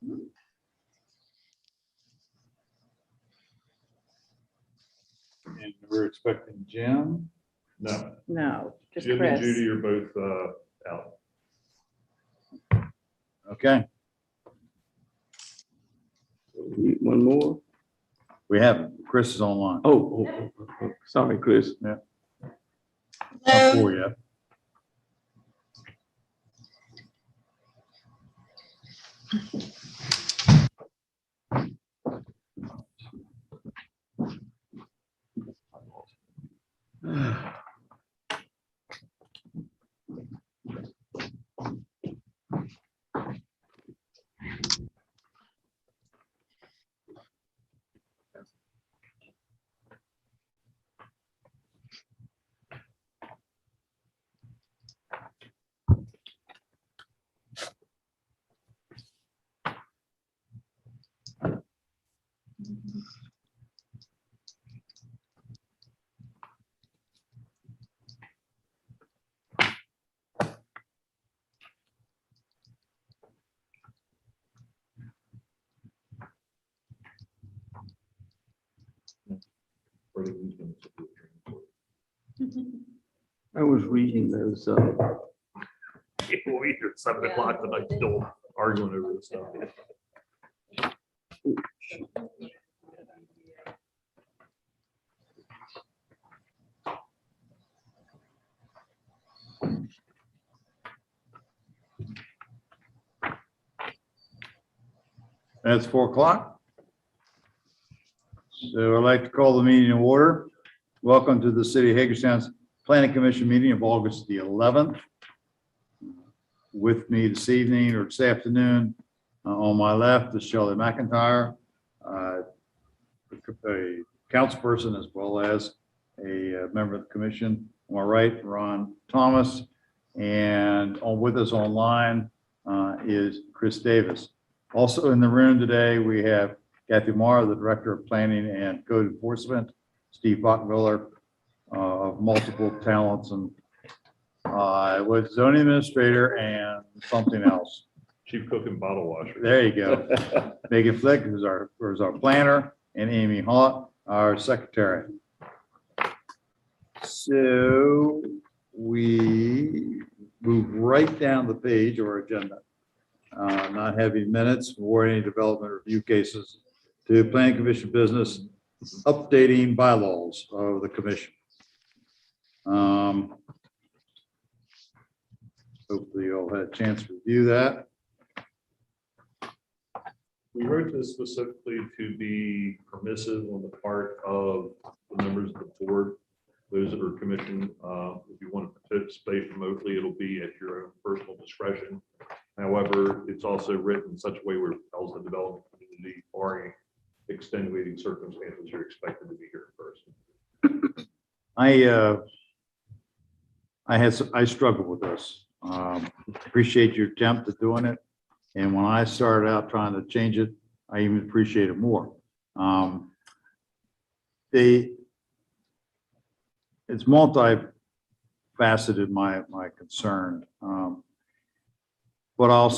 And we're expecting Jim. No, No, just Jim and Chris. Judy are both out. Okay, One more. we have, Chris is online. Oh, sorry, Chris. Not for yet. I was reading those. We'll be here at 7 o'clock tonight, still arguing over this stuff. That's 4 o'clock. So I'd like to call the meeting in order. Welcome to the City of Hagerstown's Planning Commission meeting of August the 11th. With me this evening or this afternoon, on my left is Shelley McIntyre, a councilperson as well as a member of the commission. On my right, Ron Thomas, and with us online is Chris Davis. Also in the room today, we have Kathy Marr, the Director of Planning and Code Enforcement, Steve Bachmiller, of multiple talents, and was zoning administrator and something else. Chief cook and bottle washer. There you go. Megan Flick, who's our planner, and Amy Haught, our secretary. So we move right down the page of our agenda. Not having minutes or any development review cases to planning commission business, updating bylaws of the commission. Hopefully you all had a chance to review that. We wrote this specifically to be permissive on the part of the members of the board, those that are commissioned. If you want to participate remotely, it'll be at your own personal discretion. However, it's also written in such a way where it tells the development community, barring extenuating circumstances, you're expected to be here in person. I struggled with this. Appreciate your attempt at doing it. And when I started out trying to change it, I even appreciate it more. It's multifaceted, my concern. But I'll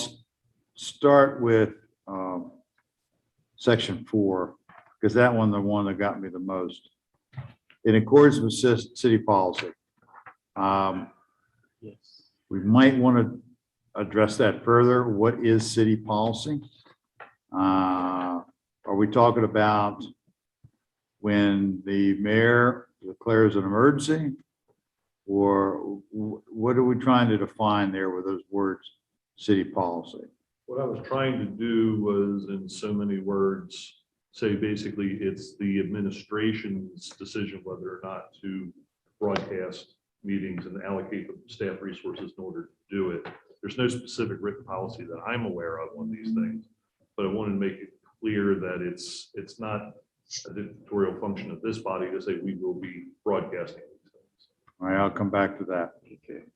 start with section 4, because that one, the one that got me the most. In accordance with city policy. Yes. We might want to address that further. What is city policy? Are we talking about when the mayor declares an emergency? Or what are we trying to define there with those words, city policy? What I was trying to do was, in so many words, say basically it's the administration's decision whether or not to broadcast meetings and allocate the staff resources in order to do it. There's no specific written policy that I'm aware of on these things, but I wanted to make it clear that it's not a dictatorial function of this body to say we will be broadcasting these things. All right, I'll come back to that. Okay.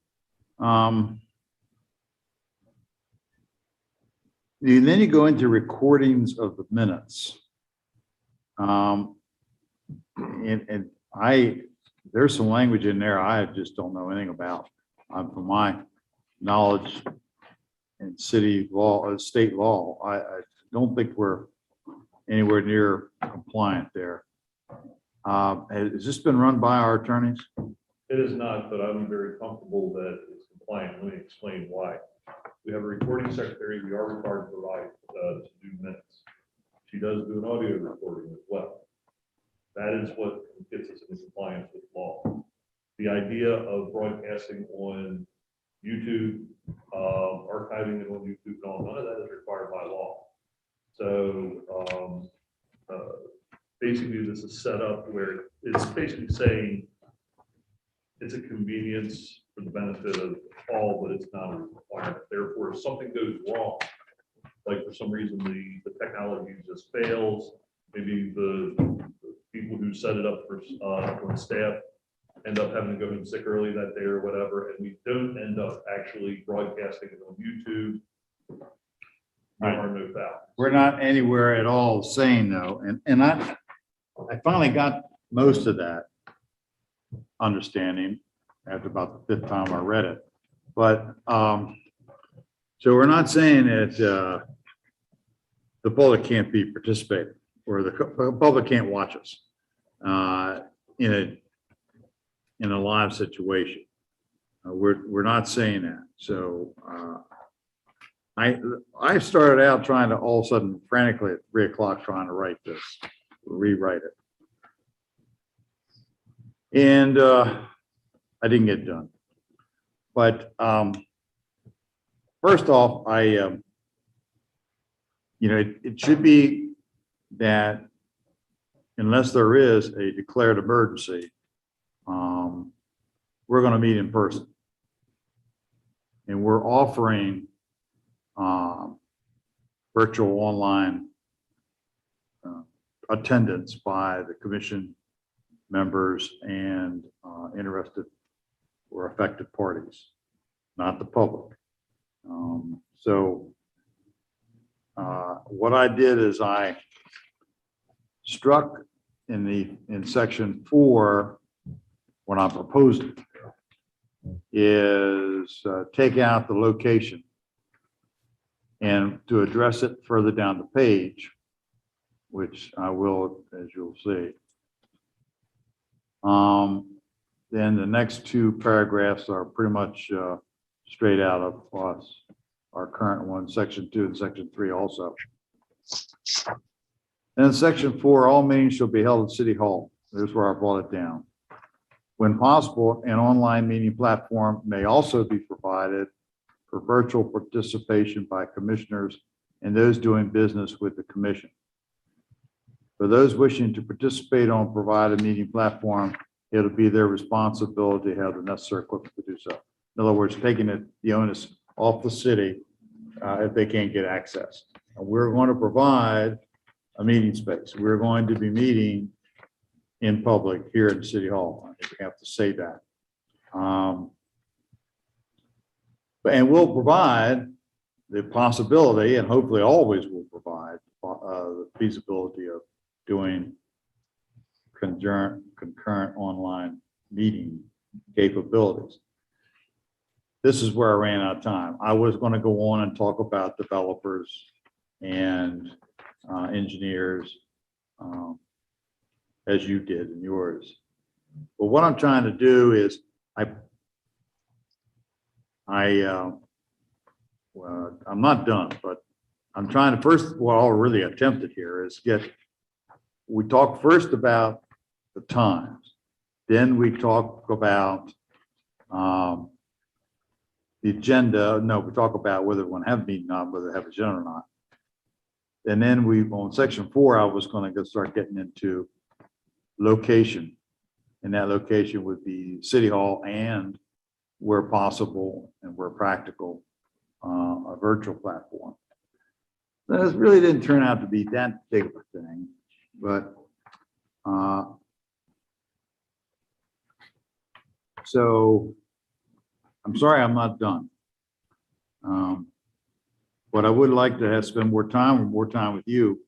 Then you go into recordings of the minutes. There's some language in there I just don't know anything about. From my knowledge in city law, state law, don't think we're anywhere near compliant there. Has this been run by our attorneys? It is not, but I'm very comfortable that it's compliant. Let me explain why. We have a recording secretary. We are required to provide, to do minutes. She does do an audio recording as well. That is what gets us into compliance with law. The idea of broadcasting on YouTube, archiving it on YouTube, and all, none of that is required by law. So basically, this is set up where it's basically saying it's a convenience for the benefit of all, but it's not a requirement. Therefore, if something goes wrong, like for some reason the technology just fails, maybe the people who set it up for staff end up having to go home sick early that day or whatever, and we don't end up actually broadcasting it on YouTube, there are no fouls. We're not anywhere at all saying no, and I finally got most of that understanding after about the 5th time I read it. But so we're not saying that the public can't be participating or the public can't watch us in a live situation. We're not saying that. So I started out trying to all of a sudden frantically at 3 o'clock trying to write this, rewrite it. And I didn't get done. But first off, it should be that unless there is a declared emergency, we're going to meet in person. And we're offering virtual online attendance by the commission members and interested or affected parties, not the public. So what I did is I struck in section 4, what I'm proposing is take out the location and to address it further down the page, which I will, as you'll see. Then the next 2 paragraphs are pretty much straight out of us, our current one, section 2 and section 3 also. Then section 4, all meetings shall be held at City Hall. There's where I brought it down. When possible, an online meeting platform may also be provided for virtual participation by commissioners and those doing business with the commission. For those wishing to participate on provided meeting platform, it'll be their responsibility to have the necessary equipment to do so. In other words, taking the onus off the city if they can't get access. And we're going to provide a meeting space. We're going to be meeting in public here in City Hall. I think we have to say that. And we'll provide the possibility, and hopefully always will provide the feasibility of doing concurrent online meeting capabilities. This is where I ran out of time. I was going to go on and talk about developers and engineers, as you did in yours. But what I'm trying to do is I'm not done, but I'm trying to what I'll really attempted here is we talk first about the times, then we talk about the agenda. No, we talk about whether we want to have a meeting or not, whether they have a agenda or not. And then on section 4, I was going to start getting into location. And that location would be City Hall and, where possible and where practical, a virtual platform. This really didn't turn out to be that big of a thing, but so I'm sorry I'm not done. But I would like to spend more time with you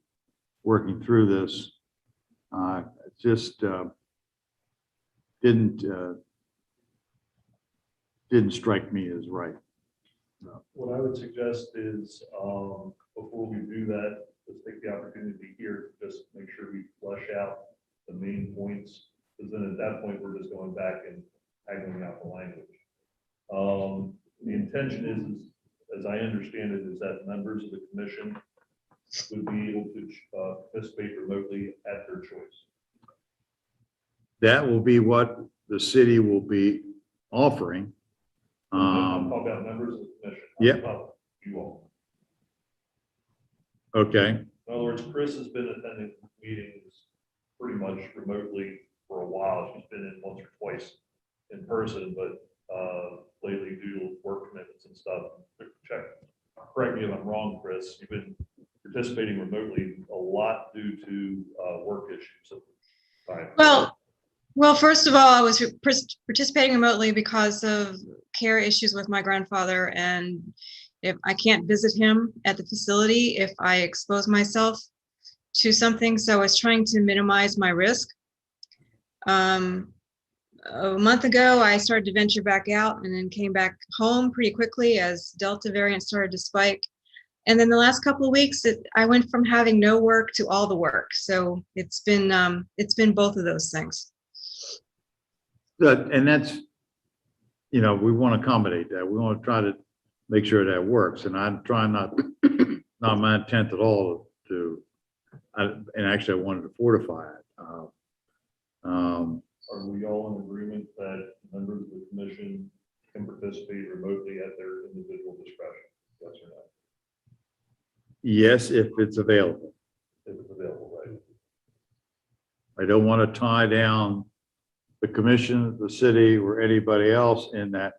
working through this. It just didn't strike me as right. What I would suggest is, before we do that, let's take the opportunity here to just make sure we flesh out the main points, because then at that point, we're just going back and haggling out the language. The intention is, as I understand it, is that members of the commission would be able to participate remotely at their choice. That will be what the city will be offering. I'm talking about members of the commission. Yeah. Not you all. Okay, In other words, Chris has been attending meetings pretty much remotely for a while. She's been in once or twice in person, but lately due to work commitments and stuff. Check. Correct me if I'm wrong, Chris. You've been participating remotely a lot due to work issues. Well, first of all, I was participating remotely because of care issues with my grandfather, and if I can't visit him at the facility, if I expose myself to something, so I was trying to minimize my risk. A month ago, I started to venture back out and then came back home pretty quickly as Delta variant started to spike. And then the last couple of weeks, I went from having no work to all the work. So it's been both of those things. good, and that's, we want to accommodate that. We want to try to make sure that works, and I'm trying not my intent at all and actually I wanted to fortify it. Are we all in agreement that members of the commission can participate remotely at their individual discretion? Yes or no? Yes, if it's available. If it's available, right? I don't want to tie down the commission, the city, or anybody else in that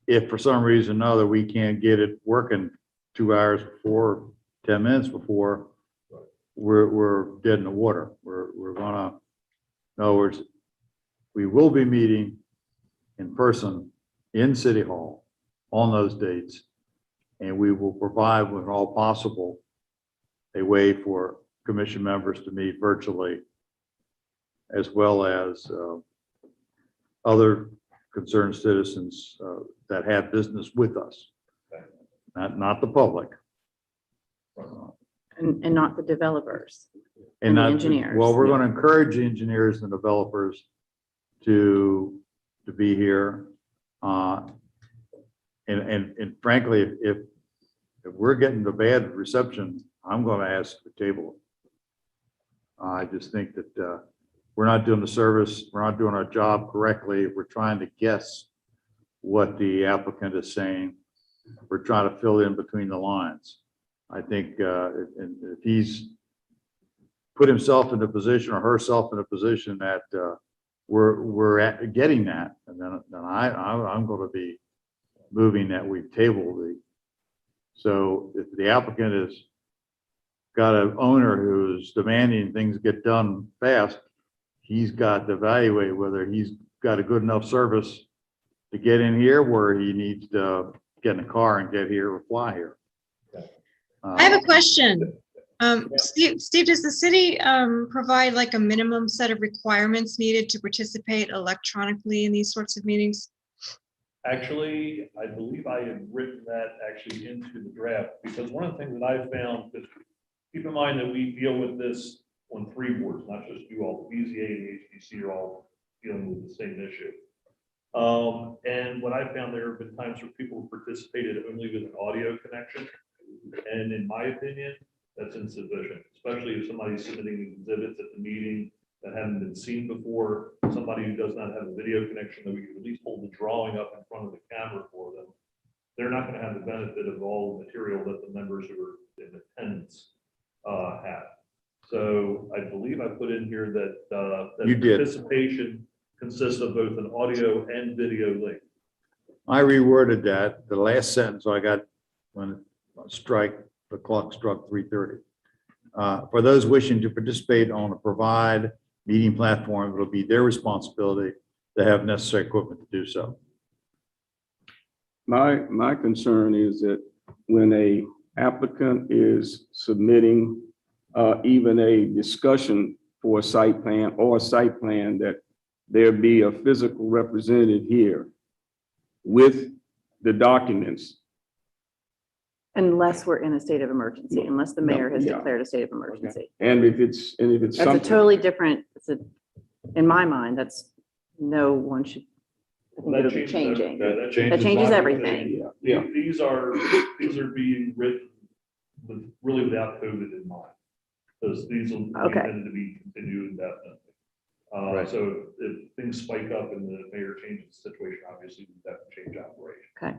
if for some reason or another we can't get it working 2 hours before, 10 minutes before, we're dead in the water. We're gonna, in other words, we will be meeting in person in City Hall on those dates, and we will provide, when all possible, a way for commission members to meet virtually, as well as other concerned citizens that have business with us, not the public. And not the developers. And And the not, engineers. well, we're going to encourage the engineers and developers to be here. And frankly, if we're getting the bad reception, I'm going to ask the table. I just think that we're not doing the service, we're not doing our job correctly. We're trying to guess what the applicant is saying. We're trying to fill in between the lines. I think if he's put himself in a position or herself in a position that we're getting that, and then I'm going to be moving that we table the. So if the applicant has got an owner who's demanding things get done fast, he's got to evaluate whether he's got a good enough service to get in here, where he needs to get in a car and get here or fly here. I have a question. Steve, does the city provide like a minimum set of requirements needed to participate electronically in these sorts of meetings? Actually, I believe I had written that actually into the draft, because one of the things that I found, that keep in mind that we deal with this on 3 boards, not just you all, the BZA and the HDC are all dealing with the same issue. And what I found, there have been times where people participated only with an audio connection. And in my opinion, that's insufficient, especially if somebody's submitting exhibits at the meeting that haven't been seen before, somebody who does not have a video connection, that we could at least hold the drawing up in front of the camera for them. They're not going to have the benefit of all the material that the members who are in attendance have. So I believe I put in here that, You did. participation consists of both an audio and video link. I reworded that, the last sentence I got when the clock struck 3:30. For those wishing to participate on a provide meeting platform, it'll be their responsibility to have necessary equipment to do so. My concern is that when a applicant is submitting even a discussion for a site plan or a site plan, that there be a physical representative here with the documents Unless we're in a state of emergency, unless the mayor has Yeah. declared a state of emergency. And if it's That's a something. totally different, in my mind, that's, no one should, I think That it'll be changes changing. everything. Yeah, That changes my- everything. Yeah. These are being written really without COVID in mind. Those, these will be Okay. intended to be continued indefinitely. Right. So if things spike up and the mayor changes the situation, obviously we have to change operation. Okay.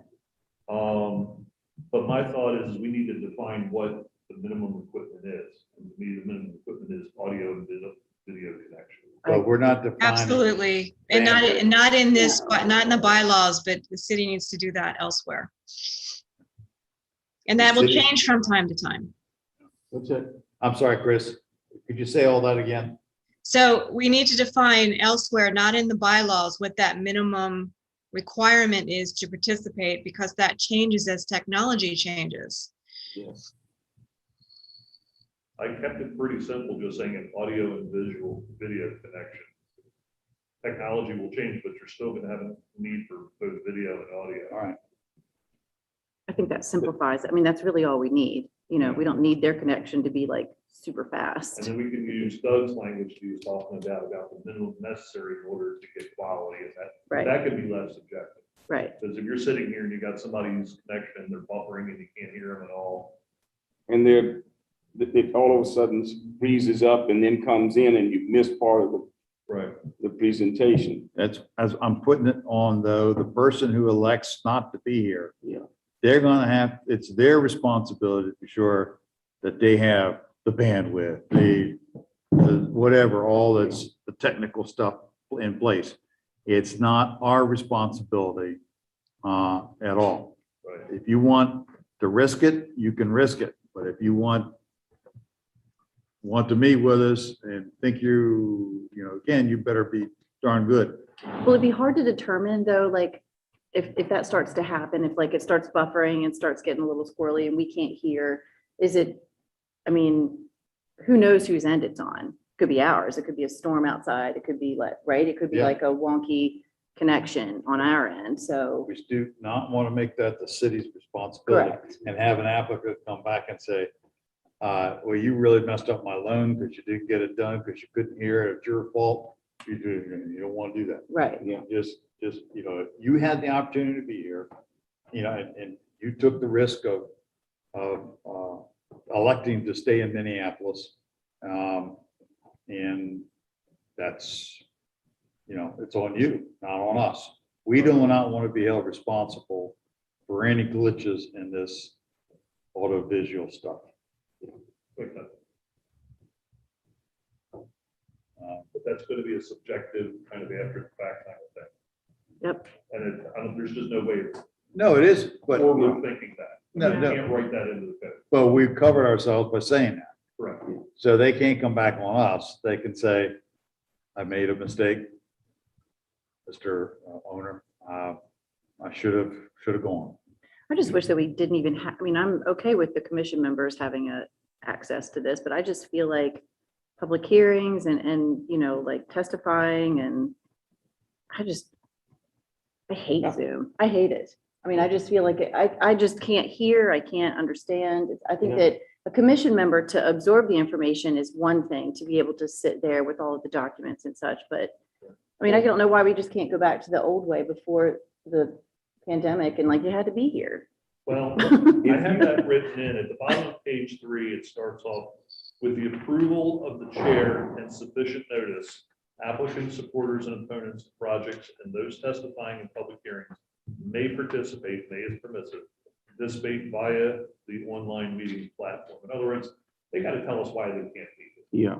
But my thought is we need to define what the minimum equipment is. And to me, the minimum equipment is audio and video connection. But we're not defining. Absolutely. And not in this, but not in the bylaws, but the city needs to do that elsewhere. And that will The city- change from time to time. What's it? I'm sorry, Chris, could you say all that again? So we need to define elsewhere, not in the bylaws, what that minimum requirement is to participate, because that changes as technology changes. Yes. I kept it pretty simple, just saying an audio and video connection. Technology will change, but you're still gonna have a need for both video and audio. All right. I think that simplifies, I mean, that's really all we need. You know, we don't need their connection to be like super And fast. then we can use Doug's language to use talking about the minimum necessary in order to get quality, and Right. that could be less subjective. Right. Because if you're sitting here and you got somebody whose connection, they're buffering and you can't hear them at all. And it all of a sudden freezes up and then comes in and you miss part of Right. the presentation. That's, as I'm putting it on though, the person who elects not to be here. Yeah. They're gonna have, it's their responsibility to be sure that they have the bandwidth, the whatever, all that's the technical stuff in place. It's not our responsibility at all. Right. If you want to risk it, you can risk it. But if you want to meet with us and think again, you better be darn good. Will it be hard to determine though, like, if that starts to happen, if like it starts buffering and starts getting a little squirrely and we can't hear, is it, I mean, who knows whose end it's on? Could be ours. It could be a storm outside. It could be like, right? It could be Yeah. like a wonky connection on our end. So, We do not want to make that the city's responsibility correct. and have an applicant come back and say, well, you really messed up my loan because you didn't get it done because you couldn't hear it. It's your fault. You don't want to do that. Right. Yeah, just, you had the opportunity to be here, and you took the risk of electing to stay in Minneapolis. And that's, it's on you, not on us. We do not want to be held responsible for any glitches in this audiovisual stuff. Like that. But that's gonna be a subjective kind of after the fact kind of thing. Yep. And there's just no way No, it is, but, we're thinking that. No, You no. can't write that into the code. but we've covered ourselves by saying that. Correct. So they can't come back on us. They can say, I made a mistake, Mr. Owner. I should have gone. I just wish that we didn't even have, I mean, I'm okay with the commission members having access to this, but I just feel like public hearings and, like testifying and I hate Zoom. I hate it. I mean, I just feel like I just can't hear, I can't understand. I think Yeah. that a commission member to absorb the information is one thing, to be able to sit there with all of the documents and such, but I mean, I don't know why we just can't go back to the old way before the pandemic and like you had to be here. Well, I have that written in. At the bottom of page 3, it starts off with the approval of the chair and sufficient notice. Applicants, supporters, and opponents of projects and those testifying in public hearings may participate, may is permissive, participate via the online meeting platform. In other words, they got to tell us why they can't meet it. Yeah.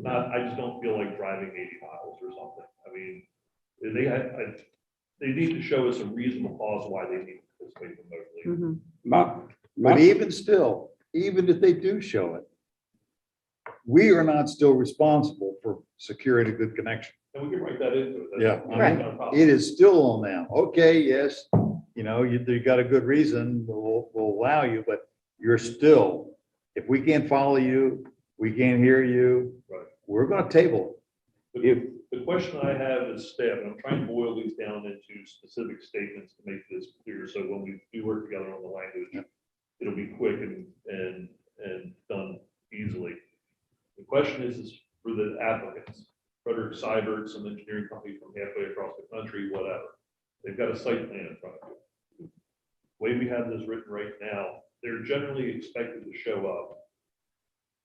I just don't feel like driving 80 miles or something. I mean, they need to show us a reasonable cause why they need to participate remotely. Mhm. But even still, even if they do show it, we are not still responsible for securing a good connection. And we can write that into it. Yeah, That's not a problem. It is still on them. Okay, yes, you got a good reason, we'll allow you, but you're still, if we can't follow you, we can't hear you, Right. we're gonna table it. The question I have is staff, and I'm trying to boil these down into specific statements to make this clear, so when we do work together on the language, it'll be quick. question is for the applicants, Frederick Seibert, some engineering company from halfway across the country, whatever. They've got a site plan in front of you. The way we have this written right now, they're generally expected to show up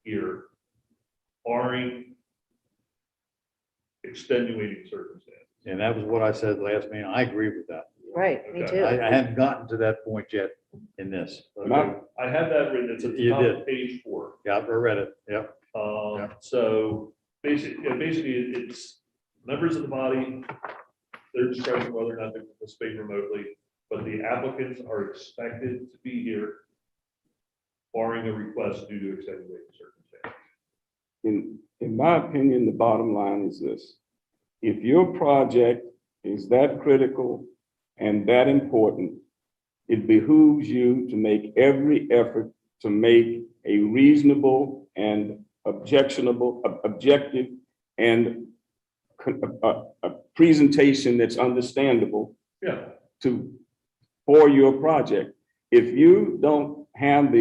here, barring extenuating circumstances. And that was what I said last meeting. I agree with that. Right, me Okay. too. I haven't gotten to that point yet in this. My- I have that written, it's at the You top did. of page 4. Yeah, I read it. Yep. Yeah. So basically, it's members of the body, their discretion whether or not they participate remotely, but the applicants are expected to be here, barring a request due to extenuating circumstances. In my opinion, the bottom line is this. If your project is that critical and that important, it behooves you to make every effort to make a reasonable and objective and a presentation that's understandable Yeah, for your project. If you don't have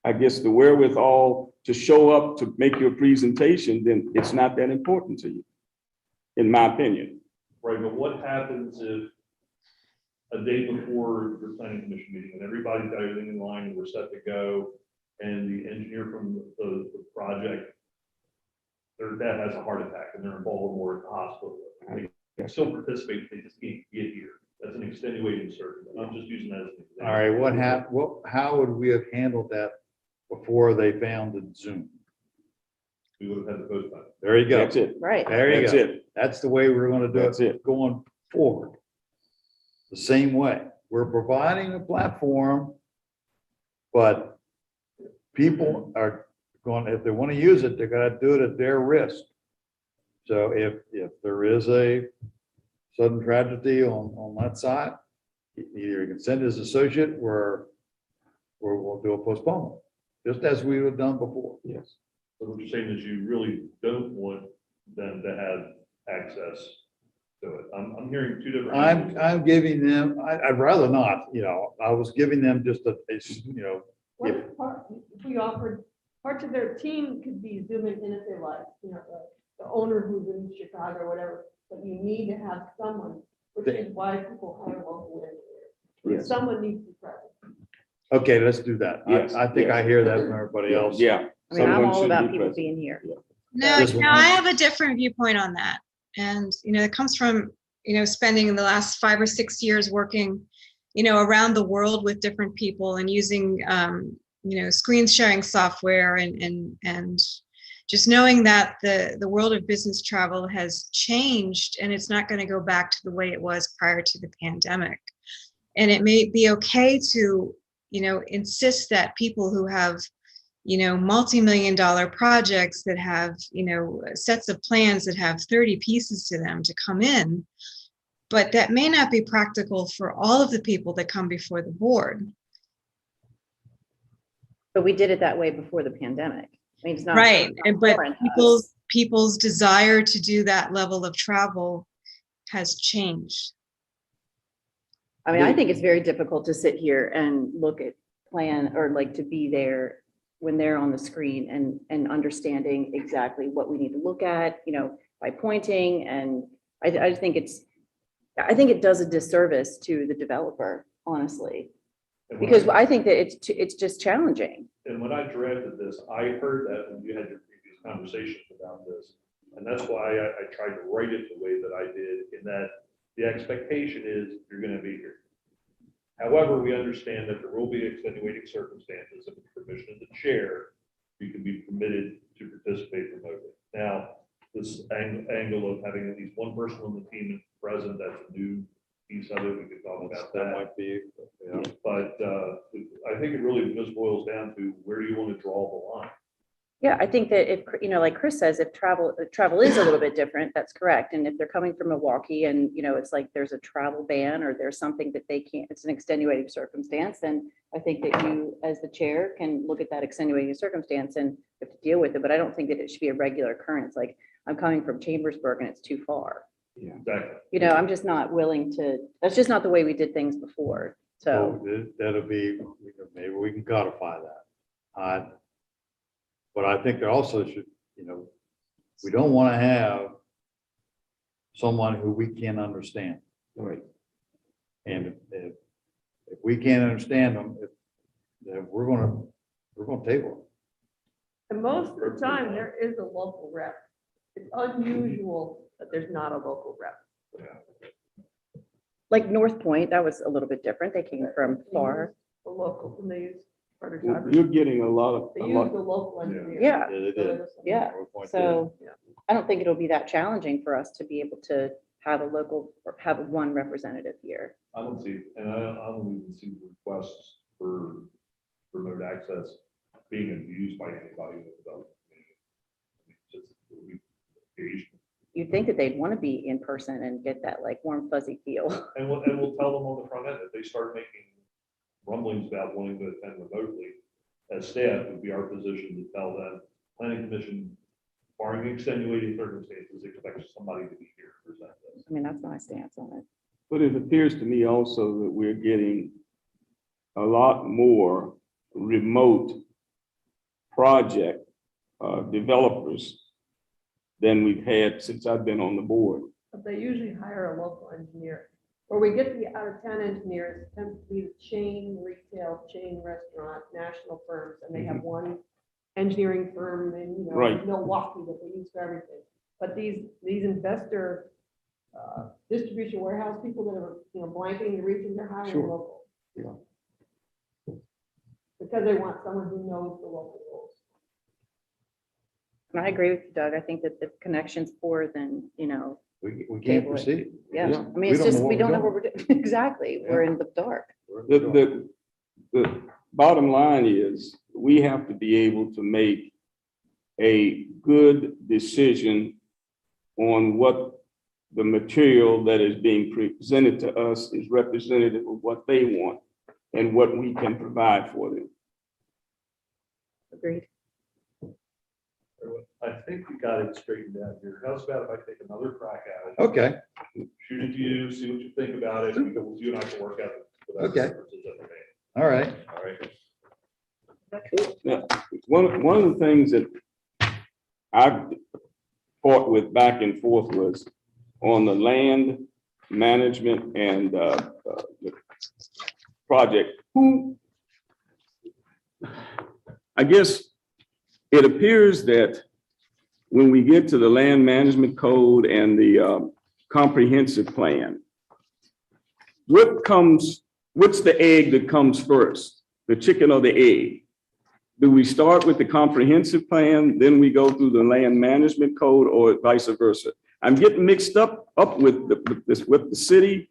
I guess the wherewithal to show up to make your presentation, then it's not that important to you, in my opinion. right, but what happens if a day before your planning commission meeting, and everybody's got everything in line, and we're set to go, and the engineer from the project, their dad has a heart attack, and they're in Baltimore at the hospital. They can still participate, they just can't get here. That's an extenuating circumstance. I'm just using that as an example. All right, how would we have handled that before they founded Zoom? We would have had to postpone it. There you go. That's it. Right. There you That's go. it. That's the way we're gonna do That's it it. going forward. The same way. We're providing a platform, but people are going, if they want to use it, they're gonna do it at their risk. So if there is a sudden tragedy on that side, either he can send his associate or we'll do a postponement, just as we would have done before. Yes. So what you're saying is you really don't want them to have access to it. I'm hearing two different. I'm giving them, I'd rather not, I was giving them just What if if we offered, parts of their team could be zooming in if they like, the owner who's in Chicago or whatever, but you need to have someone, which is why people hire local engineers. Yes. Someone needs to be present. okay, let's do that. Yes, I think I hear that from everybody else. Yeah. I mean, I'm Someone all should about be people present. being here. No, This one I has- have a different viewpoint on that. And, it comes from, spending the last 5 or 6 years working, around the world with different people and using, screen sharing software and just knowing that the world of business travel has changed and it's not going to go back to the way it was prior to the pandemic. And it may be okay to, insist that people who have multi-million-dollar projects that have, sets of plans that have 30 pieces to them to come in. But that may not be practical for all of the people that come before the board. But we did it that way before the pandemic. I mean, it's not. Right. it's not But foreign to us. people's desire to do that level of travel has changed. I mean, I think it's very difficult to sit here and look at plan or like to be there when they're on the screen and understanding exactly what we need to look at, by pointing. And I think it does a disservice to the developer, honestly, And when because I- I think that it's just challenging. And when I drafted this, I heard that when you had your previous conversations about this. And that's why I tried to write it the way that I did, in that the expectation is you're going to be here. However, we understand that there will be extenuating circumstances, and with permission of the chair, you can be permitted to participate remotely. Now, this angle of having at least one person on the team present, that's a new piece of it. We could talk about That that. might be, But I think it really just boils down to where do you want to draw the line? Yeah, I think that if, like Chris says, if travel is a little bit different, that's correct. And if they're coming from Milwaukee and, it's like there's a travel ban or there's something that they can't, it's an extenuating circumstance, then I think that you, as the chair, can look at that extenuating circumstance and have to deal with it. But I don't think that it should be a regular occurrence. Like, I'm coming from Chambersburg and it's too far. Exactly. I'm just not willing to, that's just not the way we did things before. So, that'll be, maybe we can codify that. But I think there also should, we don't want to have someone who we can't understand. Right. And if we can't understand them, then we're gonna table And most of the time, there is a local rep. It's unusual that there's not a local rep. Like North Point, that was a little bit different. They came from far. The local, when they use Carter You're Tavern, you're getting a lot they of, use the local engineer. Yeah, it. Yeah, they did. yeah. North Point did. So Yeah. I don't think it'll be that challenging for us to be able to have a local, or have one representative here. I don't see, and I don't even see requests for remote access being abused by anybody. Just occasional. You'd think that they'd want to be in person and get that like warm fuzzy feel. And we'll tell them on the front end, if they start making rumblings about wanting to attend remotely, as staff, it would be our position to tell them, planning commission, barring extenuating circumstances, expects somebody to be here to present this. I mean, that's my stance on it. but it appears to me also that we're getting a lot more remote project developers than we've had since I've been on the board. But they usually hire a local engineer. Where we get the out of town engineers, tends to be the chain retail, chain restaurant, national firms, and they have one engineering firm in, Right. Milwaukee that they use for everything. But these investor distribution warehouse people that are, blanketing the region, they're hiring Sure. local. Yeah. Because they want someone who knows the local rules. And I agree with you, Doug. I think that the connection's poor than, We can't Table it. proceed. yeah. Yeah. I mean, it's We don't just, know what we we're don't know doing. what we're doing. Exactly. We're in the dark. The bottom line is, we have to be able to make a good decision on what the material that is being presented to us is representative of what they want and what we can provide for them. Agreed. I think we got it straightened out here. How's about if I take another crack at it? Okay, Shoot it to you, see what you think about it, and you and I can work out. whatever Okay. differences that there may. all right. All right. Now, one of the things that I fought with back and forth was on the land management and the project. I guess it appears that when we get to the land management code and the comprehensive plan, what's the egg that comes first, the chicken or the egg? Do we start with the comprehensive plan, then we go through the land management code, or vice versa? I'm getting mixed up with what the city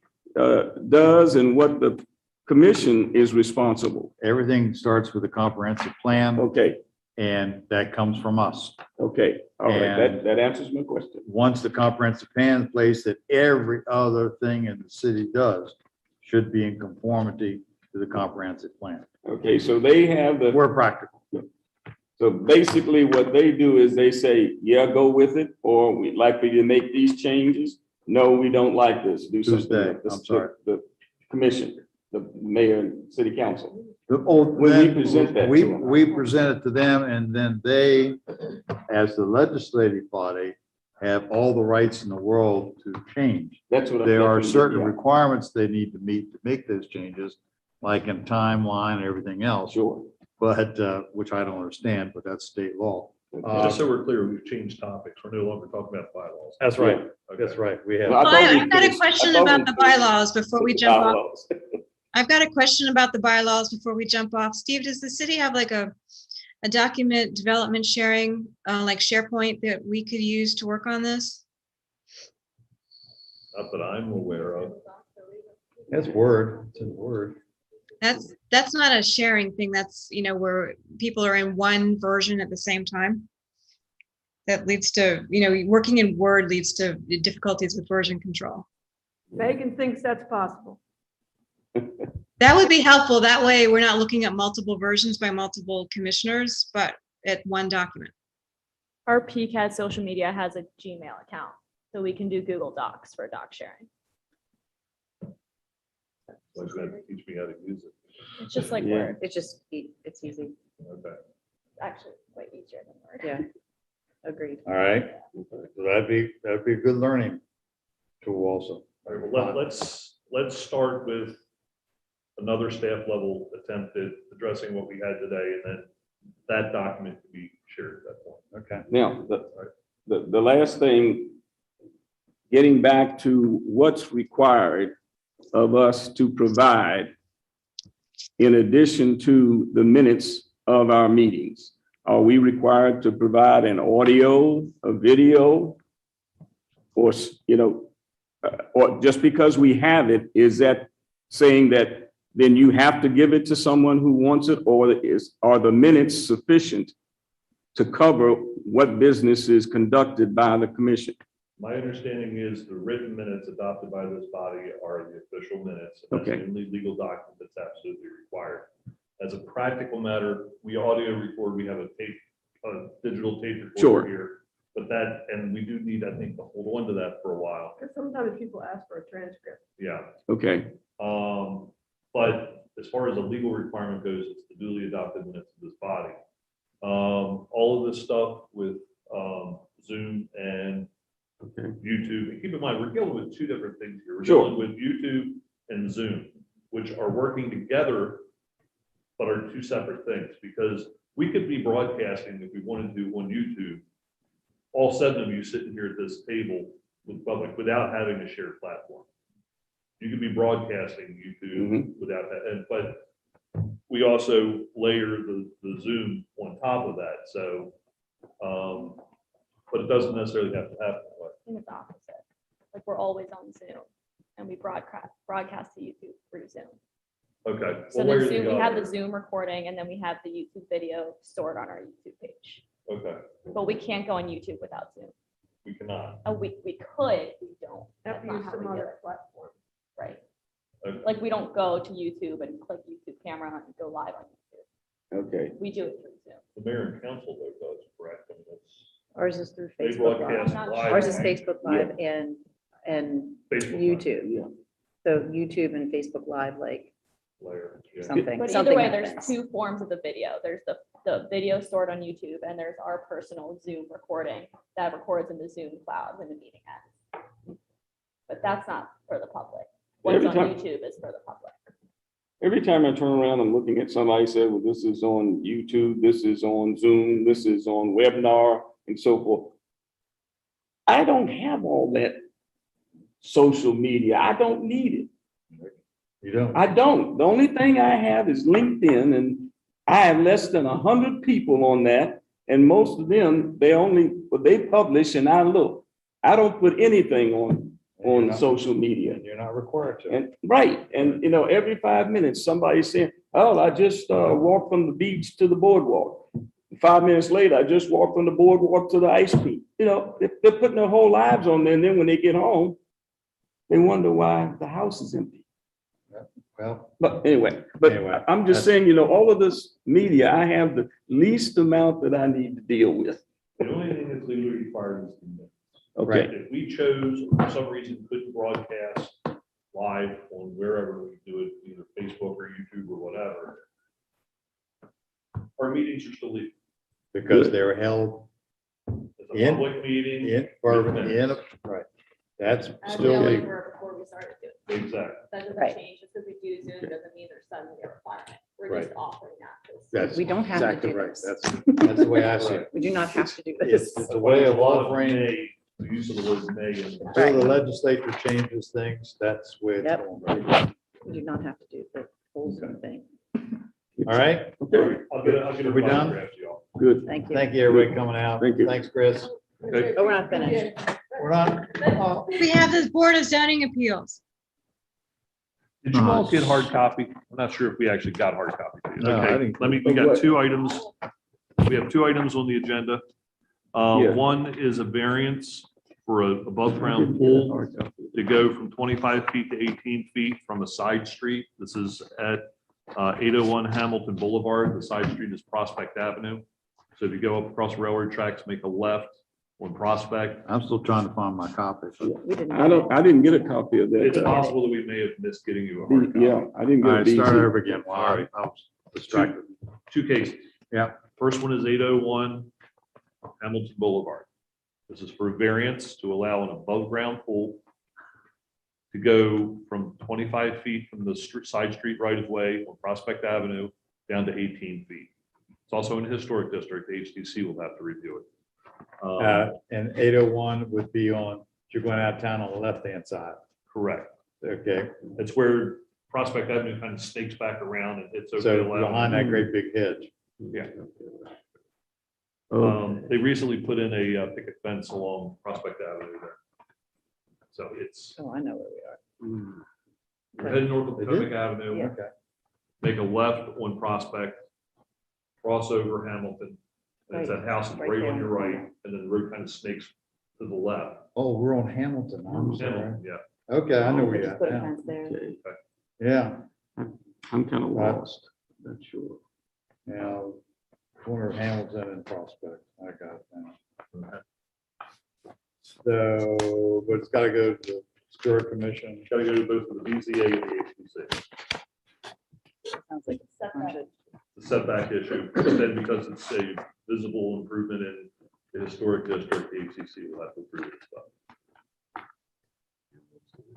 does and what the commission is responsible. Everything starts with a comprehensive plan, Okay, and that comes from us. okay, all right, And- that answers my question. Once the comprehensive plan is in place, that every other thing in the city does should be in conformity to the comprehensive plan. Okay, so they have We're practical. so basically what they do is they say, yeah, go with it, or we'd like for you to make these changes. No, we don't like this. Do something. they? else. I'm sorry. The commission, the mayor and city council. When we present that to them. We present it to them, and then they, as the legislative body, have all the rights in the world to change. That's what. There are that's what- certain yeah, requirements they need to meet to make those changes, like in timeline and everything else, Sure. but, which I don't understand, but that's state law. Just so we're clear, we've changed topics. We're no longer talking about bylaws. That's right. Okay. right. We Well, I Well, thought we I've got a finished- question I thought about we the finished bylaws before we with the jump off. bylaws. I've got a question about the bylaws before we jump off. Steve, does the city have like a document development sharing, like SharePoint that we could use to work on this? Not that I'm aware of. That's Word, it's in Word. That's not a sharing thing. That's, where people are in one version at the same time. That leads to, working in Word leads to difficulties with version control. Megan thinks that's possible. That would be helpful. That way we're not looking at multiple versions by multiple commissioners, but at one document. Our PCAD social media has a Gmail account, so we can do Google Docs for doc sharing. Like that, teach me how to use it. It's just like Yeah. Word, It's just, it's easy. Okay. actually way easier than Yeah, agreed. All right, so that'd be a good learning tool also. All right, well, let's start with another staff level attempt at addressing what we had today, and then that document can be shared at that point. Okay. Now, the last thing, getting back to what's required of us to provide in addition to the minutes of our meetings. Are we required to provide an audio, a video? Or, or just because we have it, is that saying that then you have to give it to someone who wants it? Or are the minutes sufficient to cover what business is conducted by the commission? My understanding is the written minutes adopted by this body are the official minutes. That's Okay. the only legal document that's absolutely required. As a practical matter, we audio record, we have a digital tape recorder Sure. here. But and we do need, I think, to hold on to that for a while. Because sometimes people ask for a transcript. Yeah. Okay, But as far as a legal requirement goes, it's the duly adopted minutes of this body. All of this stuff with Zoom and okay, YouTube, and keep in mind, we're dealing with two different things here. We're Sure. dealing with YouTube and Zoom, which are working together, but are two separate things, because we could be broadcasting if we wanted to on YouTube, all 7 of you sitting here at this table with public without having a shared platform. You could be broadcasting YouTube without that, but we also layer the Zoom on top of that, so, but it doesn't necessarily have to happen that way. I think it's opposite. Like we're always on Zoom and we broadcast to YouTube through Zoom. Okay. So we'll layer the Zoom, we have the together. Zoom recording and then we have the YouTube video stored on our YouTube page. Okay, But we can't go on YouTube without Zoom. we cannot. We could, we don't. Have That's to not use how we some do other it, platform. right? Okay. Like we don't go to YouTube and click YouTube camera and go live on YouTube. okay. We do it through Zoom. The mayor and council though does, correct? I mean, that's- Ours is through They Facebook broadcast Live. live. Ours is on Facebook Live and Facebook Live YouTube. Yeah. So YouTube and Facebook Live, like layer, yeah. something, But either something way, there's happens. 2 forms of the video. There's the video stored on YouTube and there's our personal Zoom recording that records in the Zoom cloud when the meeting ends. But that's not for the public. What's Every on time- YouTube is for the public. Every time I turn around and looking at somebody say, well, this is on YouTube, this is on Zoom, this is on webinar and so forth. I don't have all that social media. I don't need it. You don't. I don't. The only thing I have is LinkedIn, and I have less than 100 people on that. And most of them, they publish and I look. I don't put anything on social media. And you're not required to. And right, and every 5 minutes, somebody's saying, oh, I just walked from the beach to the boardwalk. 5 minutes later, I just walked from the boardwalk to the ice cream. They're putting their whole lives on there, and then when they get home, they wonder why the house is empty. Well, But anyway, Anyway, I'm just saying, all of this media, I have the least amount that I need to deal with. The only thing that's legally required is the minutes. Okay, If we chose, for some reason, couldn't broadcast live on wherever we do it, either Facebook or YouTube or whatever, our meetings are still legal. because they were held It's a In- public meeting. right. That's As still we legal. were before we started doing it. Exactly. That doesn't Right. change. Just because we do Zoom doesn't mean there's suddenly a requirement. We're Right. just offering that. to- That's We don't have to exactly do right. this. That's the way I see it. We do not have to do It's this. it's a way of A lot offering, may, the use of the word may. until the legislature changes things, that's where it's Yep. going. Right? We do not have to do the whole Zoom thing. All right, okay, I'll get a Are we done? photograph to y'all. good. Thank you. thank you, everybody coming out. Thank you. Thanks, Chris. Okay. Oh, we're not finished. We're not, We have the Board of Zoning Appeals. Did you all get hard copy? I'm not sure if we actually got hard copy. No, I Okay, didn't. we got 2 items. We have 2 items on the agenda. Yeah. One is a variance for a above-ground pool to go from 25 feet to 18 feet from a side street. This is at 801 Hamilton Boulevard. The side street is Prospect Avenue. So if you go up across railroad tracks, make a left on Prospect. I'm still trying to find my copy. We didn't. I didn't get a copy of that. It's possible that we may have missed getting you a hard Yeah, copy. I didn't All get a right, start BZ. over again. Sorry, I was distracted. 2 cases. Yeah. First one is 801 Hamilton Boulevard. This is for variance to allow an above-ground pool to go from 25 feet from the side street right-of-way on Prospect Avenue down to 18 feet. It's also in a historic district. The HDC will have to review it. And 801 would be on, you're going out of town on the left-hand side. Correct. Okay, It's where Prospect Avenue kind of snakes back around and hits so Oakdale behind Avenue. that great big hedge. Yeah. Oh, They recently put in a picket fence along Prospect Avenue there. So it's, Oh, I know where we are. we're heading north of They Potomac Avenue, Yeah. Okay. make a left on Prospect, cross over Hamilton. And it's that house is Right right there on on your the right, corner. and then the road kind of snakes to the left. Oh, we're on Hamilton. I'm sorry. Hamilton, yeah. Okay, I know They where just you're put a at now. fence there. okay. Yeah, I'm kind of Right. lost, not sure. yeah, corner of Hamilton and Prospect. I got it now. So, but it's gotta go to the Historic Commission. Got to go to both the BZA and the HDC. Sounds like a bunch of- The setback issue, but then because it's a visible improvement in the historic district, the HDC will have to approve it. So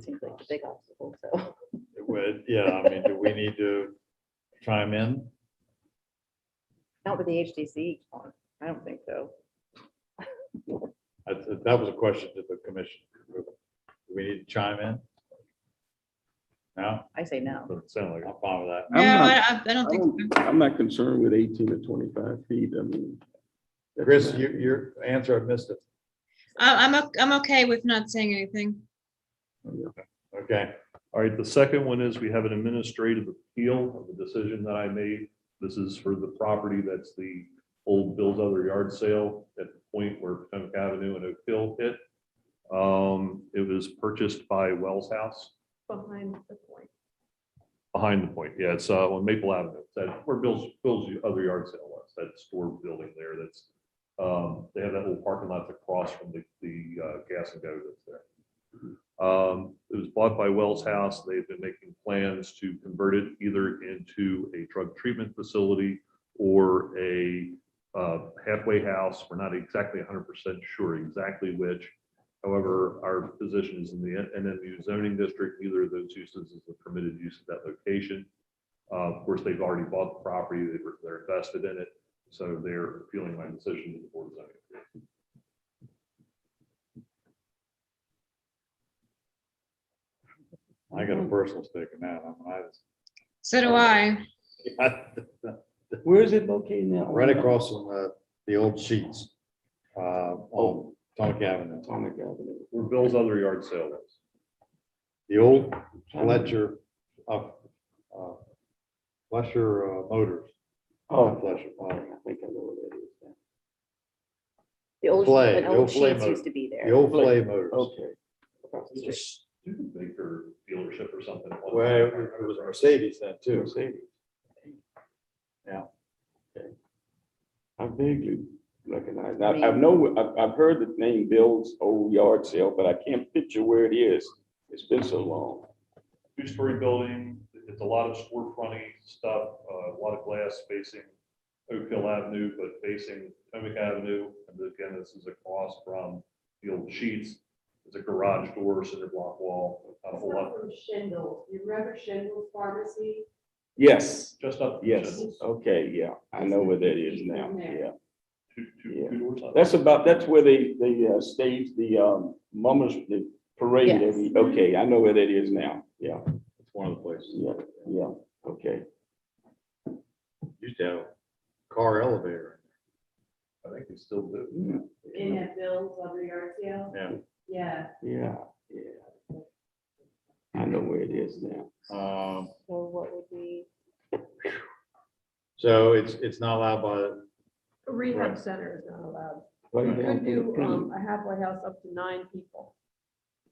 seems like a big obstacle, so. It would, yeah, I mean, do we need to chime in? Not with the HDC, I don't think so. That was a question to the commission. Do we need to chime in? No, I say no. doesn't sound like it. I'm fine with that. I'm No, not- I don't think so. I'm not concerned with 18 to 25 feet, I mean. that's Chris, fine. your answer, I missed it. I'm okay with not saying anything. Okay, All right, the second one is we have an administrative appeal of the decision that I made. This is for the property that's the old Bill's Other Yard sale at the point where Potomac Avenue and Oak Hill hit. It was purchased by Wells House Behind the point. behind the point. Yeah, it's on Maple Avenue. It's that where Bill's Other Yard sale was, that store building there that's, they have that little parking lot across from the gas and go that's there. It was bought by Wells House. They've been making plans to convert it either into a drug treatment facility or a halfway house. We're not exactly 100% sure exactly which. However, our position is in the NMU zoning district. Either of those uses is a permitted use of that location. Of course, they've already bought the property. They're invested in it. So they're appealing my decision to the Board of Zoning Appeals. I got a personal stake in that. So do I. Where is it located now? Right across from the old Sheets on Potomac Avenue. Potomac Avenue. Where Bill's Other Yard sale is. The old Fletcher, Fletcher Motors. Oh, Fletcher. I think I know what that is now. The old, Flay, an the old old Flay Sheets motor. used to be The there. old Flay Motors. Okay. It's a Studebaker dealership or something. Well, it was Mercedes then too. Mercedes. Yeah. Okay. I vaguely recognize, I mean- I've heard the name Bill's Old Yard Sale, but I can't picture where it is. It's been so long. Two-story building. It's a lot of storefronty stuff, a lot of glass facing Oak Hill Avenue, but facing Potomac Avenue. And again, this is across from the old Sheets. It's a garage door, cinder block wall, not a It's whole not lot, from Shingles. You remember Shingles Pharmacy? Yes, just up. yes, okay, yeah, I know where that is now, yeah. Two doors up. That's where they stage the mummers, the parade Yes. every, okay, I know where that is now, yeah, It's one of the places. yeah, okay. Used to have a car elevator. I think they still do. In at Bill's Other Yard Sale? Yeah. Yeah. Yeah, yeah. I know where it is now. So what would be, So it's not allowed by, A rehab center is not allowed. Right You down could to the do cream. a halfway house up to 9 people.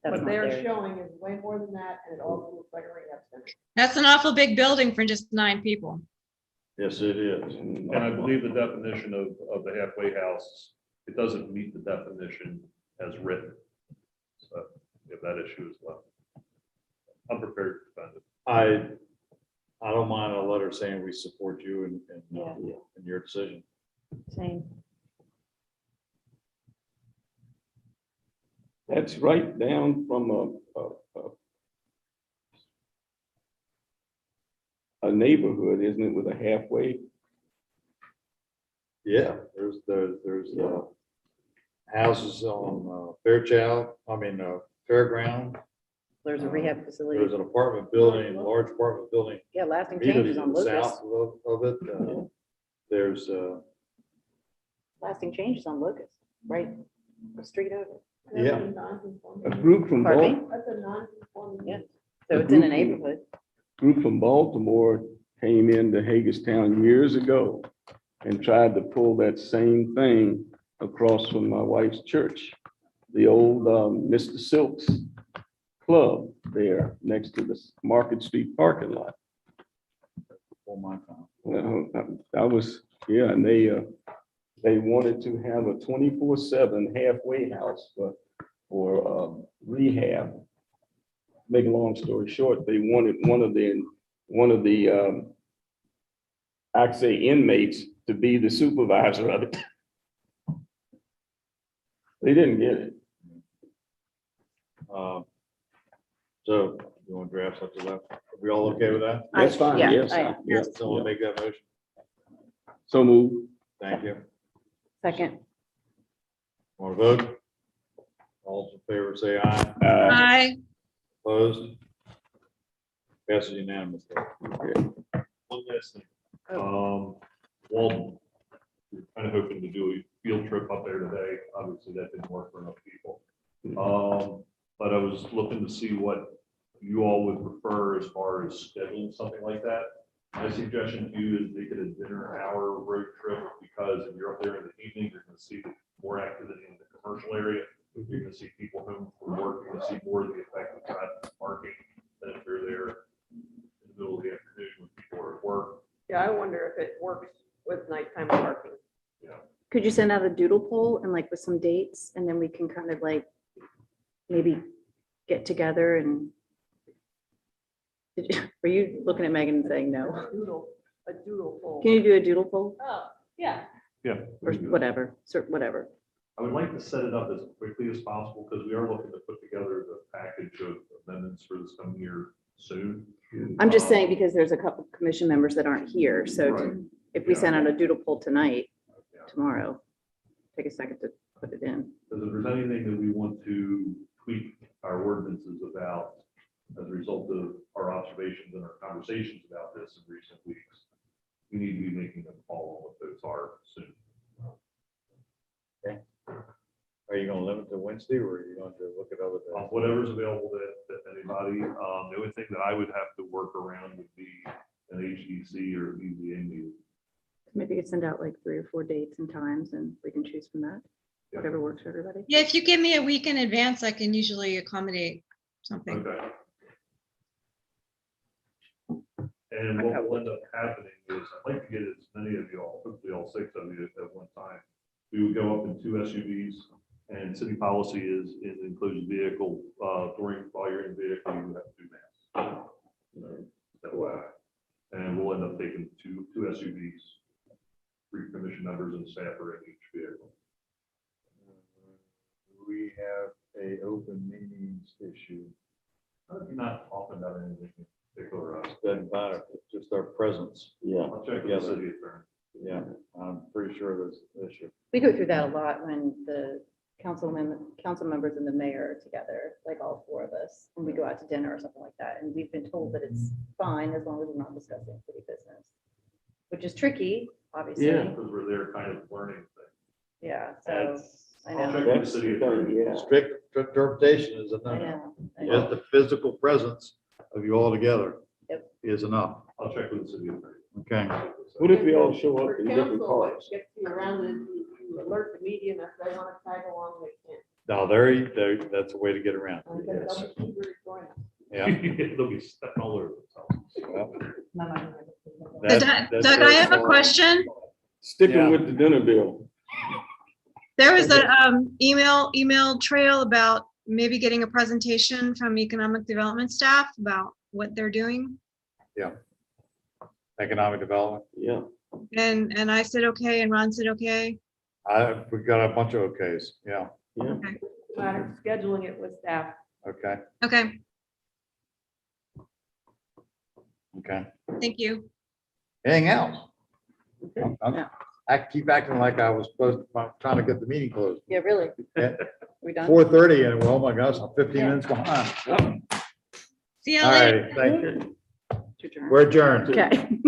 that's What not they're there. showing is way more than that, and it also looks like a rehab center. That's an awful big building for just 9 people. yes, it is. And I believe the definition of the halfway house, it doesn't meet the definition as written. So we have that issue as well. I'm prepared to defend it. I don't mind a letter saying we support you Yeah. in your decision. Same. That's right down from a neighborhood, isn't it, with a halfway? Yeah, there's houses on Fairchild, Fairground. There's a rehab facility. There's an apartment building, a large apartment building Yeah, lasting immediately changes to on the Locust. south of it. There's, Lasting changes on Locust, right? The street over. Yeah. A Non-conforming. group from Pardon me? That's a non-conforming. Yeah. So it's in a neighborhood. Baltimore came into Hagerstown years ago and tried to pull that same thing across from my wife's church. The old Mr. Silks Club there next to the Market Street parking lot. for my time. That was, yeah, and they wanted to have a 24/7 halfway house for rehab. Make a long story short, they wanted one of the I'd say inmates to be the supervisor of it. They didn't get it. So you want to draft something left? Are we all okay with that? That's fine, Yeah, yes. I am. Yeah, Someone make that motion? So move. Thank you. Second. Want to vote? All in favor, say aye. Hi. Opposed? Passes unanimously. One last thing. Walden, we're kind of hoping to do a field trip up there today. Obviously, that didn't work for enough people. But I was looking to see what you all would prefer as far as scheduling something like that. My suggestion to you is make it a dinner hour road trip, because if you're up there in the evening, you're gonna see more activity in the commercial area. You're gonna see people home from work, you're gonna see more of the effect of traffic parking than if they're there in the middle of the afternoon when people are at work. Yeah, I wonder if it works with nighttime parking. Could you send out a doodle poll and like with some dates, and then we can kind of like maybe get together and were you looking at Megan and saying no? A doodle poll. Can you do a doodle poll Oh, yeah. Yeah. or whatever, whatever? I would like to set it up as quickly as possible, because we are looking to put together the package of amendments for this coming year soon. I'm just saying because there's a couple of commission members that aren't here, so Right. if we send out a doodle poll tonight, Yeah. tomorrow, take a second to put it in. Because if there's anything that we want to tweak our ordinances about as a result of our observations and our conversations about this in recent weeks, we need to be making a call on what those are soon. Are you going to limit to Wednesday, or are you going to look at other days? Whatever's available to anybody. The only thing that I would have to work around would be an HDC or BZA meeting. Maybe you could send out like 3 or 4 dates and times and we can choose from that, Yeah. whatever works for everybody. Yeah, if you give me a week in advance, I can usually accommodate something. Okay. And what will end up happening is, I'd like to get as many of you all, hopefully all 6 of you at one time. We would go up in 2 SUVs, and city policy is in enclosed vehicle, while you're in the vehicle, you have to do masks. And we'll end up taking two SUVs, 3 commission members and staff are in each vehicle. We have a open meetings issue. You're not talking about anything in particular. Doesn't matter, it's just our presence. Yeah. I'll check with the city attorney. Yeah, I'm pretty sure there's an issue. We go through that a lot when the council members and the mayor are together, like all 4 of us, and we go out to dinner or something like that. And we've been told that it's fine as long as we're not discussing city business, which is tricky, obviously. Yeah. Because we're there kind of learning things. Yeah, so I I'll know, check with the city attorney. Yeah. Strict interpretation is I enough. know. I Just know. the physical presence of you all together Yep. is enough. I'll check with the city attorney. Okay. What if we all show For up in different council, what cars? gets you around is you alert the media, and if they want to tag along, they can. Now, that's a way to get around. And then they'll be eager to join us. Yeah. They'll be stepping all over themselves. Well, Doug, that's I have a very question. Sticking Yeah. with the dinner bill. There was an email trail about maybe getting a presentation from economic development staff about what they're doing. Economic development. Yeah. And I said, okay, and Ron said, okay. We got a bunch of okays, yeah. Yeah. matter of scheduling it with staff. Okay, Okay, okay. thank you. Anything else? No. I keep acting like I was supposed to, I'm trying to get the meeting closed. Yeah, really. Yeah. We done? 4:30 and well, oh my gosh, I'm 15 minutes behind. See you All later. right, thank you. We're adjourned. Okay.